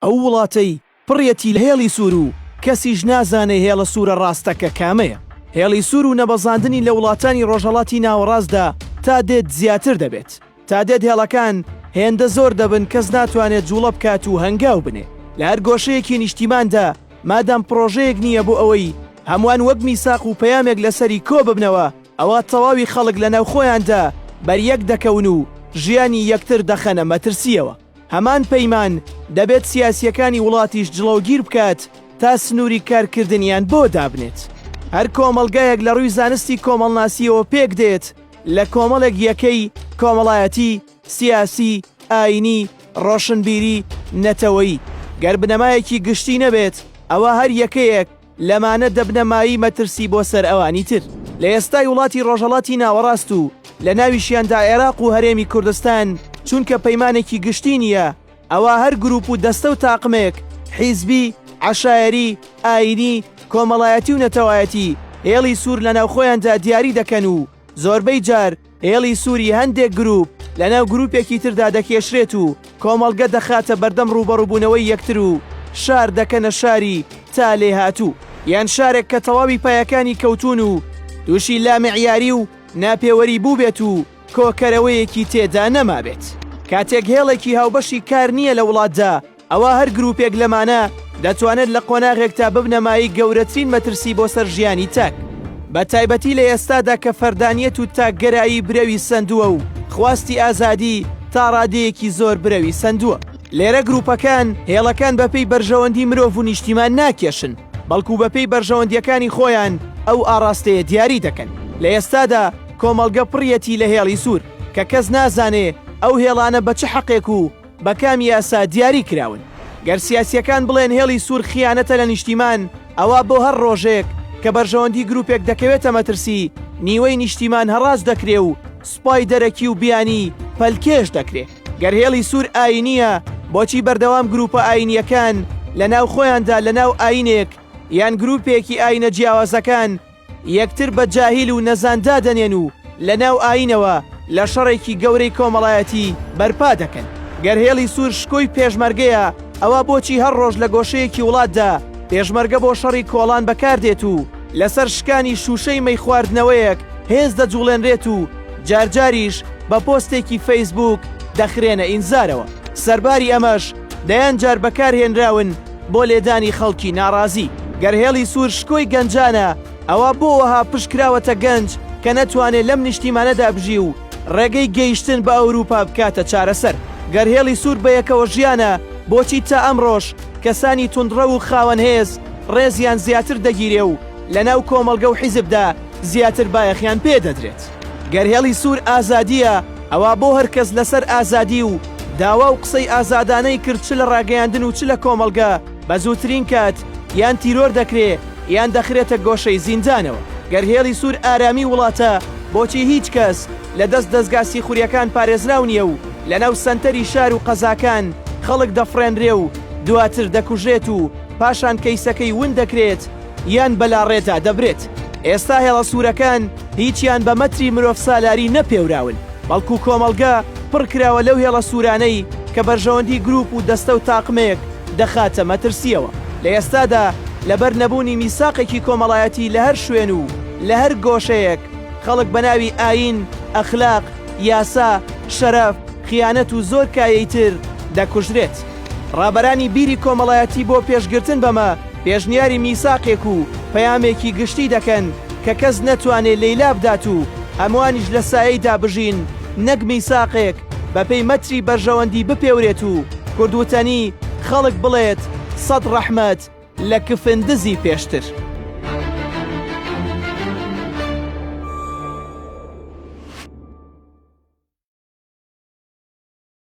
ئەو وڵاتەی پڕەتی لە هێڵی سوور و کەسیش نازانێ هێڵە سوورە ڕاستەکە کامەیە. هێڵی سوور و نەبەزاندنی لە وڵاتانی ڕۆژهەڵاتی ناوەڕاستدا تا دێت زیاتر دەبێت. تا دێت هێڵەکان هێندە زۆر دەبن کەس ناتوانێت جوڵە بکات و هەنگاو بنێ. لە هەر گۆشەیەکی نیشتیماندا مادام پرۆژەیەک نییە بۆ ئەوەی هەمووان وەک میساق و پەیامێک لەسەری کۆ ببنەوە، ئەوە تەواوی خەڵک لە ناو خۆیاندا بەریەک دەکەون و ژیانی یەکتر دەخەنە مەترسیەوە. هەمان پەیمان دەبێت سیاسیەکانی وڵاتیش جڵەوگیر بکات تا سنووری کارکردنیان بۆ دابنێت. هەر کۆمەڵگایەک لە ڕووی زانستی کۆمەڵناسیەوە پێک دێت لە کۆمەڵێک یەکەی کۆمەڵایەتی، سیاسی، ئاینی، ڕۆشنبیری، نەتەوەیی. گەر بنەمایەکی گشتی نەبێت، ئەوە هەر یەکەیەک لەمانە دەبنەمایی مەترسی بۆ سەر ئەوانی تر. لە ئێستای وڵاتی ڕۆژهەڵاتی ناوەڕاست و لە ناویشیاندا عێراق و هەرێمی کوردستان چونکە پەیمانێکی گشتی نییە، ئەوە هەر گروپ و دەستە و تاقمێک حیزبی، عەشایەری، ئاینی، کۆمەڵایەتی و نەتەوایەتی هێڵی سوور لە ناوخۆیاندا دیاری دەکەن و زۆربەی جار هێڵی سووری هەندێک گروپ لە ناو گروپێکی تردا دەکێشرێت و کۆمەڵگە دەخاتە بەردەم ڕوبەڕووبوونەوەی یەکتر و شار دەکەنە شاری تا لێ هاتوو، یان شارێک کە تەواوی پایەکانی کەوتون و تووشی لامعیاری و ناپێوەری بوو بێت و کۆکەرەوەیەکی تێدا نەمابێت. کاتێک هێڵێکی هاوبەشی کار نییە لە وڵاتدا، ئەوە هەر گروپێک لەمانە دەتوانێت لە قۆناغێک تا ببنەمایی گەورەترین مەترسی بۆ سەر ژیانی تاک، بە تایبەتی لە ئێستادا کە فەردانیەت و تاکگەرایی برەوی سندووە و خواستی ئازادی تا ڕادەیەکی زۆر برەوی سندووە. لێرە گروپەکان هێڵەکان بەپێی بەرژەوەندی مرۆڤ و نیشتیمان ناکێشن، بەڵکو بەپێی بەرژەوەندیەکانی خۆیان ئەو ئاڕاستەیە دیاری دەکەن. لە ئێستادا کۆمەڵگە پڕیەتی لە هێڵی سوور کە کەس نازانێ ئەو هێڵانە بە چه حەقێک و بە کامی یاسا دیاری کراون. گەر سیاسیەکان بڵێن هێڵی سوور خیانەتە لە نیشتیمان، ئەوە بۆ هەر ڕۆژێک کە بەرژەوەندی گروپێک دەکەوێتە مەترسی نیوەی نیشتیمان هەڕاز دەکرێ و سوپای دەرەکی و بیانی پەلکێش دەکرێت. گەر هێڵی سوور ئاینیە، بۆچی بەردەوام گروپە ئاینیەکان لە ناو خۆیاندا لە ناو ئاینێک یان گروپێکی ئاینە جیاوازەکان یەکتر بە جاهیل و نەزاندا دەنێن و لە ناو ئاینەوە لە شەڕێکی گەورەی کۆمەڵایەتی بەرپا دەکەن؟ گەر هێڵی سوور شکۆی پێشمەرگەیە، ئەوە بۆچی هەر ڕۆژ لە گۆشەیەکی وڵاتدا پێشمەرگە بۆ شەڕی کۆڵان بەکاردێت و لەسەر شکانی شوشەی مەی خواردنەوەیەک هێز دەجوڵێنرێت و جارجاریش بە پۆستێکی فەیسبوک دەخرێنە ئینزارەوە؟ سەرباری ئەمەش دەیان جار بەکارهێنراون بۆ لێدانی خەڵکی ناڕازی. گەر هێڵی سوور شکۆی گەنجانە، ئەوە بۆ وەها پشکراوەتە گەنج کە نەتوانێت لەم نیشتیمانەدا بژی و ڕێگەی گەیشتن بە ئەوروپا بکاتە چارەسەر. گەر هێڵی سوور بە یەکەوە ژیانە، بۆچی تا ئەمڕۆژ کەسانی توندڕە و خاوەن هێز ڕێزیان زیاتر دەگیرێ و لە ناو کۆمەڵگە و حیزبدا زیاتر بایەخیان پێدەدرێت؟ گەر هێڵی سوور ئازادیە، ئەوە بۆ هەرکەس لەسەر ئازادی و داوا و قسەی ئازادانەی کرد چ لە ڕاگەیاندن و چ لە کۆمەڵگە بە زووترین کات یان تیرۆر دەکرێ یان دەخرێتە گۆشەی زیندانەوە. گەر هێڵی سوور ئارامی وڵاتە، بۆچی هیچ کەس لە دەستگا سیخوریەکان پارێزراو نییە و لە ناو سەنتەری شار و قەزاکان خەڵک دەفرێنرێ و دواتر دەکوژێت و پاشان کەیسەکەی ون دەکرێت یان بەلاڕێدا دەبرێت؟ ئێستا هێڵە سوورەکان هیچیان بە مەتری مرۆڤ سالاری نەپێوراون، بەڵکو کۆمەڵگە پڕکراوە لەو هێڵە سوورانەی کە بەرژەوەندی گروپ و دەستە و تاقمێک دەخاتە مەترسیەوە. لە ئێستادا لەبەر نەبوونی میساقێکی کۆمەڵایەتی لە هەر شوێن و لە هەر گۆشەیەک خەڵک بەناوی ئاین، ئەخلاق، یاسا، شەرەف، خیانەت و زۆر کایەی تر دەکوژرێت. ڕابەرانی بیری کۆمەڵایەتی بۆ پێشگرتن بەمە پێشنیاری میساقێک و پەیامێکی گشتی دەکەن کە کەس نەتوانێت لەیلا بدات و هەمووانیش لە سایەیدا بژین، نەک میساقێک بەپێی مەتری بەرژەوەندی بپێورێت و کوردوتەنی خەڵک بڵێت سەد ڕەحمەت لە کفندزی پێشتر.